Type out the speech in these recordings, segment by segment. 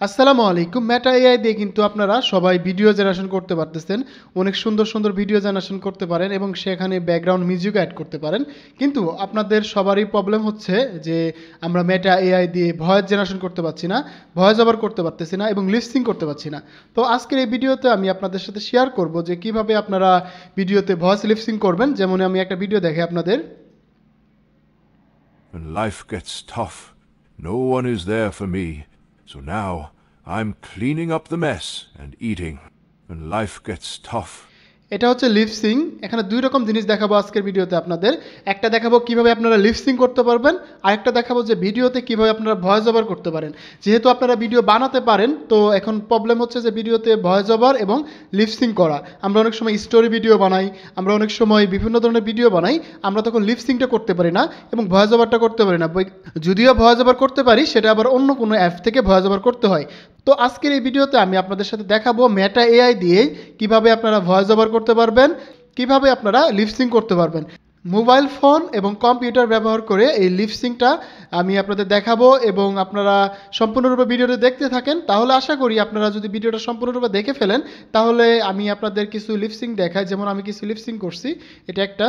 আসসালামু আলাইকুম। Meta AI দিয়ে কিন্তু আপনারা সবাই ভিডিও জেনারেশন করতে পারতেছেন। অনেক সুন্দর সুন্দর ভিডিও জেনারেশন করতে পারেন এবং সেখানে ব্যাকগ্রাউন্ড মিউজিক অ্যাড করতে পারেন। কিন্তু আপনাদের সবারই প্রবলেম হচ্ছে যে আমরা মেটা এআই দিয়ে ভয়েস জেনারেশন করতে পারছি না, ভয়েস ওভার করতে পারতেছি না এবং লিপসিং করতে পারছি না। তো আজকের এই ভিডিওতে আমি আপনাদের সাথে শেয়ার করব যে কিভাবে আপনারা ভিডিওতে ভয়েস লিপসিং করবেন। যেমন আমি একটা ভিডিও দেখে আপনাদের। When life gets tough, no one is there for me. So now I'm cleaning up the mess and eating. When life gets tough. এটা হচ্ছে লিপসিং। এখানে দুই রকম জিনিস দেখাবো আজকের ভিডিওতে আপনাদের। একটা দেখাবো কিভাবে আপনারা লিপসিং করতে পারবেন, আরেকটা দেখাবো যে ভিডিওতে কিভাবে আপনারা ভয়েস ওভার করতে পারেন। যেহেতু আপনারা ভিডিও বানাতে পারেন, তো এখন প্রবলেম হচ্ছে যে ভিডিওতে ভয়েস ওভার এবং লিপসিং করা। আমরা অনেক সময় স্টোরি ভিডিও বানাই, আমরা অনেক সময় বিভিন্ন ধরনের ভিডিও বানাই, আমরা তখন লিপসিংটা করতে পারি না এবং ভয়েস ওভারটা করতে পারি না। যদিও ভয়েস ওভার করতে পারি, সেটা আবার অন্য কোনো অ্যাপ থেকে ভয়েস ওভার করতে হয়। তো আজকের এই ভিডিওতে আমি আপনাদের সাথে দেখাবো মেটা এআই দিয়ে কিভাবে আপনারা ভয়েস ওভার করতে পারবেন, কিভাবে আপনারা লিপসিং করতে পারবেন। মোবাইল ফোন এবং কম্পিউটার ব্যবহার করে এই লিপসিংটা আমি আপনাদের দেখাবো এবং আপনারা সম্পূর্ণরূপে ভিডিওটা দেখতে থাকেন। তাহলে আশা করি আপনারা যদি ভিডিওটা সম্পূর্ণরূপে দেখে ফেলেন, তাহলে আমি আপনাদের কিছু লিপসিং দেখাই। যেমন আমি কিছু লিপসিং করছি, এটা একটা।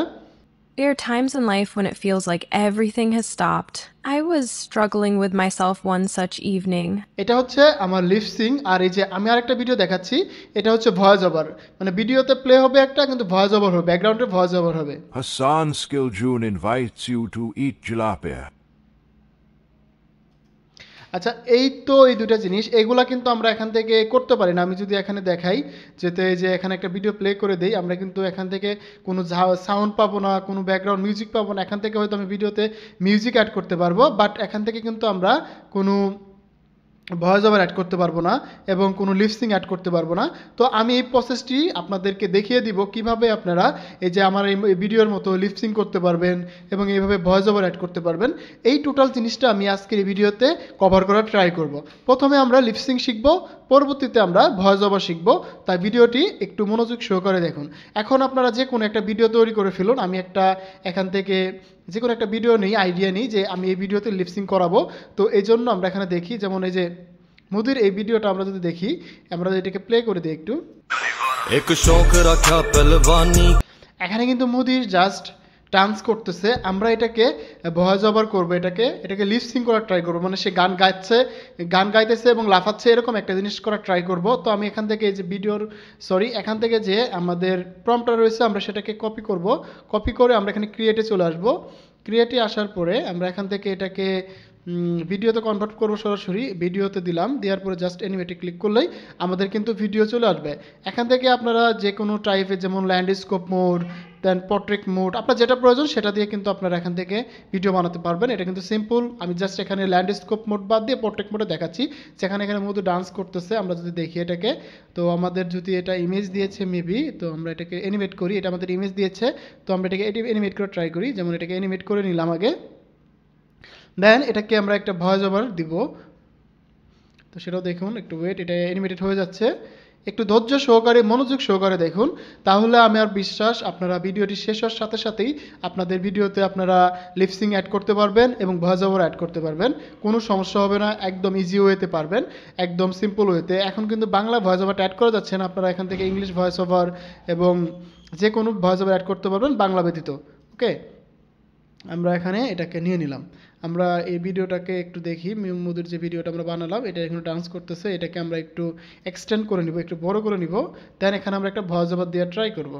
There are times in life when it feels like everything has stopped. I was struggling with myself one such evening. এটা হচ্ছে আমার লিপসিং। আর এই যে আমি আরেকটা ভিডিও দেখাচ্ছি, এটা হচ্ছে ভয়েস ওভার। মানে ভিডিওতে প্লে হবে একটা, কিন্তু ভয়েস ওভার হবে, ব্যাকগ্রাউন্ডে ভয়েস ওভার হবে। Hassan Skiljun invites you to eat jalapia. আচ্ছা, এই তো এই দুটা জিনিস, এগুলা কিন্তু আমরা এখান থেকে করতে পারি না। আমি যদি এখানে দেখাই যেতে, যে এখানে একটা ভিডিও প্লে করে দেই, আমরা কিন্তু এখান থেকে কোনো সাউন্ড পাবো না, কোনো ব্যাকগ্রাউন্ড মিউজিক পাবো না। এখান থেকে হয়তো আমি ভিডিওতে মিউজিক অ্যাড করতে পারবো, বাট এখান থেকে কিন্তু আমরা কোনো ভয়েস ওভার অ্যাড করতে পারবো না এবং কোনো লিপসিং অ্যাড করতে পারবো না। তো আমি এই প্রসেসটি আপনাদেরকে দেখিয়ে দিব কিভাবে আপনারা এই যে আমার এই ভিডিওর মতো লিপসিং করতে পারবেন এবং এইভাবে ভয়েস ওভার অ্যাড করতে পারবেন। এই টোটাল জিনিসটা আমি আজকের এই ভিডিওতে কভার করার ট্রাই করব। প্রথমে আমরা লিপসিং শিখব, পরবর্তীতে আমরা ভয়েস ওভার শিখব। তাই ভিডিওটি একটু মনোযোগ সহকারে দেখুন। এখন আপনারা যে কোনো একটা ভিডিও তৈরি করে ফেলুন। আমি একটা এখান থেকে যে কোনো একটা ভিডিও নিই, আইডিয়া নিই যে আমি এই ভিডিওতে লিপসিং করাবো। তো এই জন্য আমরা এখানে দেখি, যেমন এই যে মুদির এই ভিডিওটা আমরা যদি দেখি, আমরা এটাকে প্লে করে দিই একটু। এখানে কিন্তু মুদির জাস্ট ডান্স করতেছে, আমরা এটাকে ভয়েস ওভার করবো, এটাকে লিপসিং করার ট্রাই করবো। মানে সে গান গাইতেছে এবং লাফাচ্ছে, এরকম একটা জিনিস করার ট্রাই করব। তো আমি এখান থেকে এই যে এখান থেকে যে আমাদের প্রম্পটটা রয়েছে, আমরা সেটাকে কপি করে আমরা এখানে ক্রিয়েটে চলে আসবো। ক্রিয়েটে আসার পরে আমরা এখান থেকে এটাকে ভিডিওতে কনভার্ট করবো। সরাসরি ভিডিওতে দিলাম, দেওয়ার পরে জাস্ট অ্যানিমেটে ক্লিক করলেই আমাদের কিন্তু ভিডিও চলে আসবে। এখান থেকে আপনারা যে কোনো টাইপের, যেমন ল্যান্ডস্কেপ মোড, দেন পোর্ট্রেট মোড, আপনার যেটা প্রয়োজন সেটা দিয়ে কিন্তু আপনারা এখান থেকে ভিডিও বানাতে পারবেন। এটা কিন্তু সিম্পল। আমি জাস্ট এখানে ল্যান্ডস্কেপ মোড বাদ দিয়ে পোর্ট্রেট মোডে দেখাচ্ছি, যেখানে এখানে মধ্যে ডান্স করতেছে। আমরা যদি দেখি এটাকে, তো আমাদের যদি এটা ইমেজ দিয়েছে মেবি, তো আমরা এটাকে অ্যানিমেট করি। এটা আমাদের ইমেজ দিয়েছে, তো আমরা এটাকে অ্যানিমেট করে ট্রাই করি। যেমন এটাকে অ্যানিমেট করে নিলাম আগে, দেন এটাকে আমরা একটা ভয়েস ওভার দিব। তো সেটাও দেখুন, একটু ওয়েট, এটা অ্যানিমেটেড হয়ে যাচ্ছে। একটু ধৈর্য সহকারে, মনোযোগ সহকারে দেখুন, তাহলে আমার বিশ্বাস আপনারা ভিডিওটি শেষ হওয়ার সাথে সাথেই আপনাদের ভিডিওতে আপনারা লিপসিং অ্যাড করতে পারবেন এবং ভয়েস ওভার অ্যাড করতে পারবেন। কোনো সমস্যা হবে না, একদম ইজি ওয়েতে পারবেন, একদম সিম্পল ওয়েতে। এখন কিন্তু বাংলা ভয়েস ওভারটা অ্যাড করা যাচ্ছে না, আপনারা এখান থেকে ইংলিশ ভয়েস ওভার এবং যে কোনো ভয়েস ওভার অ্যাড করতে পারবেন বাংলা ব্যতীত। ওকে, আমরা এখানে এটাকে নিয়ে নিলাম। আমরা এই ভিডিওটাকে একটু দেখি, মুদির যে ভিডিওটা আমরা বানালাম, এটা এখানে ডান্স করতেছে, এটাকে আমরা একটু এক্সটেন্ড করে নিব, একটু বড় করে নিব। দেন এখানে আমরা একটা ভয়েস ওভার দিয়ে ট্রাই করব।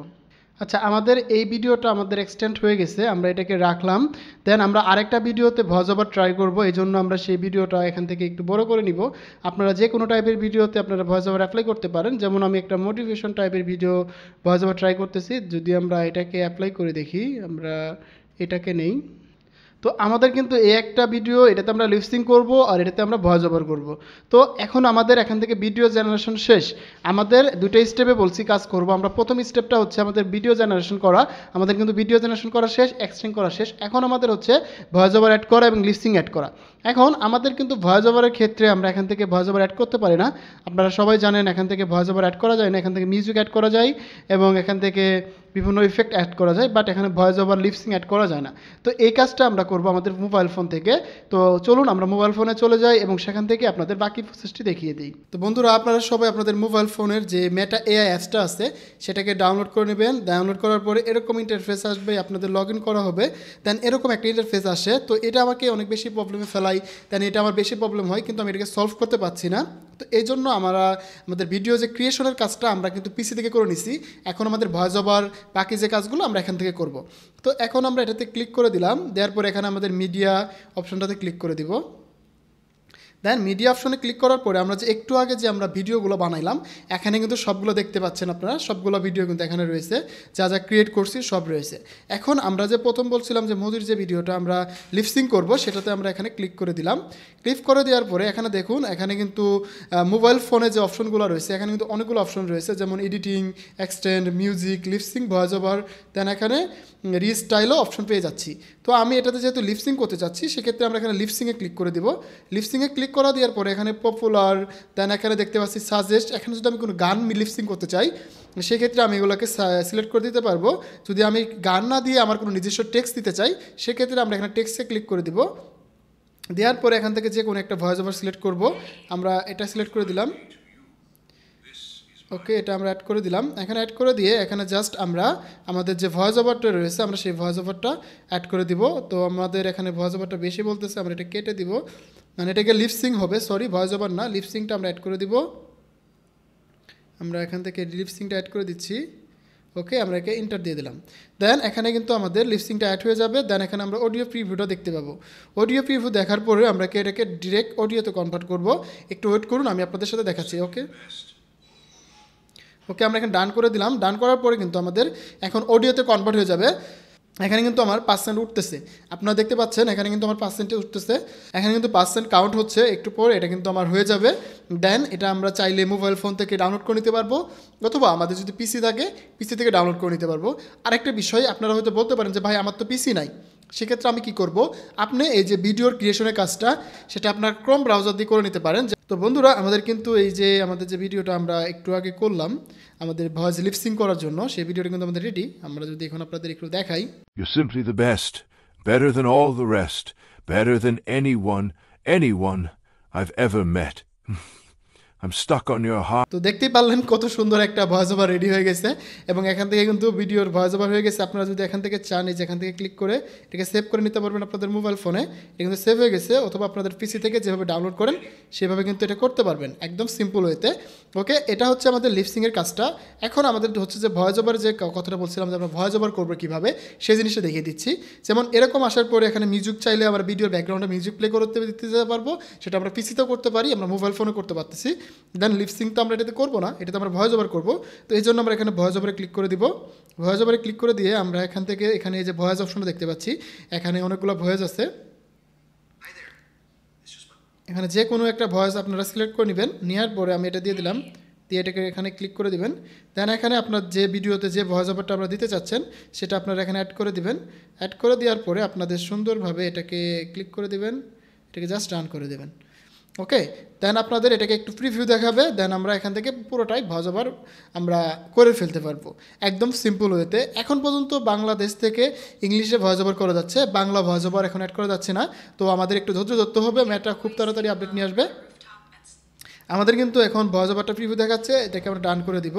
আচ্ছা, আমাদের এই ভিডিওটা আমাদের এক্সটেন্ড হয়ে গেছে, আমরা এটাকে রাখলাম। দেন আমরা আরেকটা ভিডিওতে ভয়েস ওভার ট্রাই করব, এই জন্য আমরা সেই ভিডিওটা এখান থেকে একটু বড় করে নিব। আপনারা যে কোনো টাইপের ভিডিওতে আপনারা ভয়েস ওভার অ্যাপ্লাই করতে পারেন। যেমন আমি একটা মোটিভেশন টাইপের ভিডিও ভয়েস ওভার ট্রাই করতেছি। যদি আমরা এটাকে অ্যাপ্লাই করে দেখি, আমরা এটাকে নেই। তো আমাদের কিন্তু এই একটা ভিডিও, এটাতে আমরা লিপসিং করব আর এটাতে আমরা ভয়েস ওভার করব। তো এখন আমাদের এখান থেকে ভিডিও জেনারেশন শেষ। আমাদের দুটো স্টেপে বলছি কাজ করব। আমরা প্রথম স্টেপটা হচ্ছে আমাদের ভিডিও জেনারেশন করা। আমাদের কিন্তু ভিডিও জেনারেশন করা শেষ, এক্সটেন্ড করা শেষ। এখন আমাদের হচ্ছে ভয়েস ওভার অ্যাড করা এবং লিপসিং অ্যাড করা। এখন আমাদের কিন্তু ভয়েস ওভারের ক্ষেত্রে আমরা এখান থেকে ভয়েস ওভার অ্যাড করতে পারি না। আপনারা সবাই জানেন এখান থেকে ভয়েস ওভার অ্যাড করা যায় না, এখান থেকে মিউজিক অ্যাড করা যায় এবং এখান থেকে বিভিন্ন ইফেক্ট অ্যাড করা যায়, বাট এখানে ভয়েস ওভার লিপসিং অ্যাড করা যায় না। তো এই কাজটা আমরা করব আমাদের মোবাইল ফোন থেকে। তো চলুন আমরা মোবাইল ফোনে চলে যাই এবং সেখান থেকে আপনাদের বাকি প্রসেসটি দেখিয়ে দিই। তো বন্ধুরা, আপনারা সবাই আপনাদের মোবাইল ফোনের যে মেটা এআই অ্যাপসটা আছে সেটাকে ডাউনলোড করে নেবেন। ডাউনলোড করার পরে এরকম ইন্টারফেস আসবে, আপনাদের লগ ইন করা হবে, দেন এরকম একটা ইন্টারফেস আসে। তো এটা আমাকে অনেক বেশি প্রবলেমে ফেলাই, দেন এটা আমার বেশি প্রবলেম হয়, কিন্তু আমি এটাকে সলভ করতে পারছি না। তো এই জন্য আমাদের ভিডিও যে ক্রিয়েশনের কাজটা আমরা কিন্তু পিসি থেকে করে নিছি, এখন আমাদের ভয়েস ওভার বাকি যে কাজগুলো আমরা এখান থেকে করব। তো এখন আমরা এটাতে ক্লিক করে দিলাম, দেওয়ার পরে এখানে আমাদের মিডিয়া অপশনটাতে ক্লিক করে দিব। দেন মিডিয়া অপশনে ক্লিক করার পরে আমরা যে একটু আগে যে আমরা ভিডিওগুলো বানাইলাম এখানে কিন্তু সবগুলো দেখতে পাচ্ছেন আপনারা, সবগুলো ভিডিও কিন্তু এখানে রয়েছে, যা যা ক্রিয়েট করছি সব রয়েছে। এখন আমরা যে প্রথম বলছিলাম যে মোদির যে ভিডিওটা আমরা লিপসিং করব, সেটাতে আমরা এখানে ক্লিক করে দিলাম। ক্লিক করে দেওয়ার পরে এখানে দেখুন, এখানে কিন্তু মোবাইল ফোনে যে অপশনগুলো রয়েছে এখানে কিন্তু অনেকগুলো অপশন রয়েছে, যেমন editing, extend, music, lipsync, voice over, then এখানে রিস্টাইলও অপশন পেয়ে যাচ্ছি। তো আমি এটাতে যেহেতু লিপসিং করতে চাচ্ছি সেক্ষেত্রে আমরা এখানে লিপসিংয়ে ক্লিক করে দিব। লিপসিংয়ে ক্লিক করা দেওয়ার পরে এখানে পপুলার, দেন এখানে দেখতে পাচ্ছি সাজেস্ট। এখানে যদি আমি কোনো গান লিপসিং করতে চাই সেক্ষেত্রে আমি এগুলোকে সিলেক্ট করে দিতে পারবো। যদি আমি গান না দিয়ে আমার কোনো নিজস্ব টেক্সট দিতে চাই সেক্ষেত্রে আমরা এখানে টেক্সটে ক্লিক করে দিব। দেওয়ার পরে এখান থেকে যে কোনো একটা ভয়েস ওভার সিলেক্ট করব, আমরা এটা সিলেক্ট করে দিলাম। ওকে, এটা আমরা অ্যাড করে দিলাম। এখানে অ্যাড করে দিয়ে এখানে জাস্ট আমরা আমাদের যে ভয়েস ওভারটা রয়েছে আমরা সেই ভয়েস ওভারটা অ্যাড করে দিব। তো আমাদের এখানে ভয়েস ওভারটা বেশি বলতেছে, আমরা এটা কেটে দিব, মানে এটাকে লিপসিং হবে, সরি ভয়েস ওভার না, লিপসিংটা আমরা অ্যাড করে দিব। আমরা এখান থেকে লিপসিংটা অ্যাড করে দিচ্ছি। ওকে, আমরা একে এন্টার দিয়ে দিলাম। দেন এখানে কিন্তু আমাদের লিপসিংটা অ্যাড হয়ে যাবে। দেন এখানে আমরা অডিও প্রিভিউটা দেখতে পাবো। অডিও প্রিভিউ দেখার পরে আমরা এটাকে ডিরেক্ট অডিওতে কনভার্ট করব। একটু ওয়েট করুন, আমি আপনাদের সাথে দেখাচ্ছি। ওকে, আমরা এখানে ডান করে দিলাম। ডান করার পরে কিন্তু আমাদের এখন অডিওতে কনভার্ট হয়ে যাবে। এখানে কিন্তু আমার % উঠতেছে, আপনারা দেখতে পাচ্ছেন এখানে কিন্তু আমার % উঠতেছে। এখানে কিন্তু % কাউন্ট হচ্ছে, একটু পরে এটা কিন্তু আমার হয়ে যাবে। দেন এটা আমরা চাইলে মোবাইল ফোন থেকে ডাউনলোড করে নিতে পারবো, অথবা আমাদের যদি পিসি থাকে পিসি থেকে ডাউনলোড করে নিতে পারবো। আরেকটা বিষয়, আপনারা হয়তো বলতে পারেন যে ভাই আমার তো পিসি নাই, সেক্ষেত্রে আমি কি করব? আপনি এই যে ভিডিওর ক্রিয়েশনের কাজটা সেটা আপনার ক্রোম ব্রাউজার দিয়ে করে নিতে পারেন। তো বন্ধুরা, আমাদের কিন্তু এই যে আমাদের যে ভিডিওটা আমরা একটু আগে করলাম আমাদের ভয়েস লিপসিং করার জন্য, সেই ভিডিওটা কিন্তু আমাদের রেডি। আমরা যদি এখন আপনাদের একটু দেখাই। You're simply the best, better than all the rest, better than anyone I've ever met. I'm stuck on your heart. তো দেখতেই পারলেন কত সুন্দর একটা ভয়েস ওভার রেডি হয়ে গেছে, এবং এখান থেকে কিন্তু ভিডিওর ভয়েস ওভার হয়ে গেছে। আপনারা যদি এখান থেকে চান, এই যে এখান থেকে ক্লিক করে এটাকে সেভ করে নিতে পারবেন আপনাদের মোবাইল ফোনে। এটা কিন্তু সেভ হয়ে গেছে, অথবা আপনাদের পিসি থেকে যেভাবে ডাউনলোড করেন সেভাবে কিন্তু এটা করতে পারবেন একদম সিম্পল ওয়েতে। ওকে, এটা হচ্ছে আমাদের লিপসিংয়ের কাজটা। এখন আমাদের হচ্ছে যে ভয়েস ওভার যে কথাটা বলছিলাম যে আমরা ভয়েস ওভার করবো কীভাবে, সেই জিনিসটা দেখিয়ে দিচ্ছি। যেমন এরকম আসার পরে এখানে মিউজিক চাইলে আমরা ভিডিওর ব্যাকগ্রাউন্ডে মিউজিক প্লে করতে দিতে পারবো, সেটা আমরা পিসিতেও করতে পারি, আমরা মোবাইল ফোনে করতে পারতেছি। দেন লিপসিং তো আমরা এটাতে করবো না, এটাতে আমরা ভয়েস ওভার করবো। তো এই জন্য আমরা এখানে ভয়েস ওভারে ক্লিক করে দিব। ভয়েস ওভারে ক্লিক করে দিয়ে আমরা এখান থেকে এখানে এই যে ভয়েস অপশনটা দেখতে পাচ্ছি, এখানে অনেকগুলো ভয়েস আছে। এখানে যে কোনো একটা ভয়েস আপনারা সিলেক্ট করে নেবেন, নেওয়ার পরে আমি এটা দিয়ে দিলাম, দিয়ে এটাকে এখানে ক্লিক করে দিবেন। দেন এখানে আপনার যে ভিডিওতে যে ভয়েস ওভারটা আপনারা দিতে চাচ্ছেন সেটা আপনারা এখানে অ্যাড করে দিবেন। অ্যাড করে দেওয়ার পরে আপনাদের সুন্দরভাবে এটাকে ক্লিক করে দিবেন, এটাকে জাস্ট রান করে দেবেন। ওকে, দেন আপনাদের এটাকে একটু প্রিভিউ দেখাবে। দেন আমরা এখান থেকে পুরোটাই ভয়েস ওভার আমরা করে ফেলতে পারবো একদম সিম্পল ওয়েতে। এখন পর্যন্ত বাংলাদেশ থেকে ইংলিশে ভয়েস ওভার করা যাচ্ছে, বাংলা ভয়েস ওভার এখন অ্যাড করা যাচ্ছে না। তো আমাদের একটু ধৈর্য ধরতে হবে, এটা খুব তাড়াতাড়ি আপডেট নিয়ে আসবে। আমাদের কিন্তু এখন ভয়েস ওভারটা প্রিভিউ দেখাচ্ছে, এটাকে আমরা ডান করে দিব।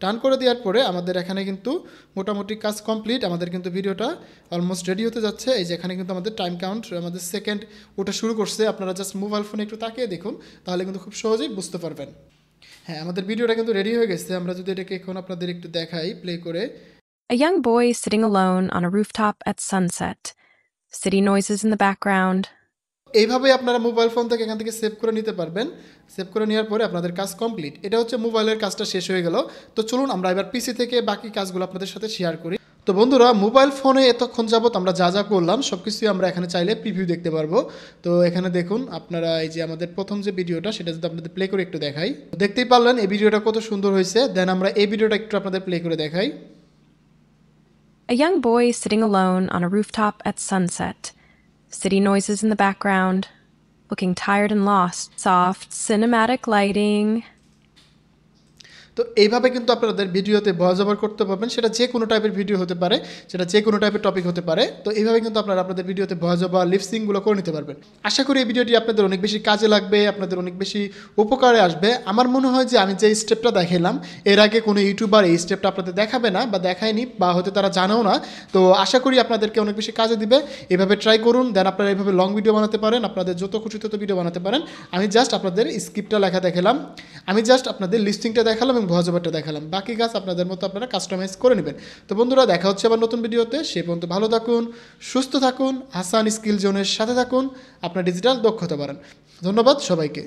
ডান করে দেওয়ার পরে আমাদের এখানে কিন্তু মোটামুটি কাজ কমপ্লিট। আমাদের কিন্তু ভিডিওটা অলমোস্ট রেডি হতে যাচ্ছে। এই যে এখানে কিন্তু আমাদের টাইম কাউন্ট, আমাদের সেকেন্ড ওটা শুরু করছে। আপনারা জাস্ট মোবাইল ফোনে একটু তাকিয়ে দেখুন, তাহলে কিন্তু খুব সহজেই বুঝতে পারবেন। হ্যাঁ, আমাদের ভিডিওটা কিন্তু রেডি হয়ে গেছে। আমরা যদি এটাকে এখন আপনাদের একটু দেখাই প্লে করে। A young boy sitting alone on a rooftop at sunset. City noises in the background. এইভাবে আপনারা মোবাইল ফোন থেকে এখান থেকে সেভ করে নিতে পারবেন। সেভ করে নেওয়ার পরে আপনাদের কাজ কমপ্লিট। এটা হচ্ছে মোবাইলের কাজটা শেষ হয়ে গেল। তো চলুন আমরা এবার পিসি থেকে বাকি কাজগুলো আপনাদের সাথে শেয়ার করি। তো বন্ধুরা, মোবাইল ফোনে এতক্ষণ যাবত আমরা যা যা করলাম সব কিছুই আমরা এখানে চাইলে প্রিভিউ দেখতে পারবো। তো এখানে দেখুন আপনারা, এই যে আমাদের প্রথম যে ভিডিওটা সেটা যদি আপনাদের প্লে করে একটু দেখাই, দেখতেই পারলেন এই ভিডিওটা কত সুন্দর হয়েছে। দেন আমরা এই ভিডিওটা একটু আপনাদের প্লে করে দেখাই। A young boy sitting alone on a rooftop at sunset. City noises in the background. Looking tired and lost. Soft cinematic lighting. তো এইভাবে কিন্তু আপনাদের ভিডিওতে ভয়েস ওভার করতে পারবেন, সেটা যে কোনো টাইপের ভিডিও হতে পারে, সেটা যে কোনো টাইপের টপিক হতে পারে। তো এইভাবে কিন্তু আপনারা আপনাদের ভিডিওতে ভয়েস ওভার লিপসিংগুলো করে নিতে পারবেন। আশা করি এই ভিডিওটি আপনাদের অনেক বেশি কাজে লাগবে, আপনাদের অনেক বেশি উপকারে আসবে। আমার মনে হয় যে আমি যে স্টেপটা দেখালাম এর আগে কোনো ইউটিউবার এই স্টেপটা আপনাদের দেখাবে না বা দেখায়নি, বা হয়তো তারা জানেও না। তো আশা করি আপনাদেরকে অনেক বেশি কাজে দিবে। এভাবে ট্রাই করুন, দেন আপনারা এইভাবে লং ভিডিও বানাতে পারেন, আপনাদের যত খুশি তত ভিডিও বানাতে পারেন। আমি জাস্ট আপনাদের স্ক্রিপ্টটা লেখা দেখালাম, আমি জাস্ট আপনাদের লিস্টিংটা দেখালাম এবং ভয়েস ওভারটা দেখালাম। বাকি কাজ আপনাদের মতো আপনারা কাস্টমাইজ করে নেবেন। তো বন্ধুরা, দেখা হচ্ছে আবার নতুন ভিডিওতে। সে পর্যন্ত ভালো থাকুন, সুস্থ থাকুন, হাসান স্কিল জোনের সাথে থাকুন, আপনার ডিজিটাল দক্ষতা বাড়ান। ধন্যবাদ সবাইকে।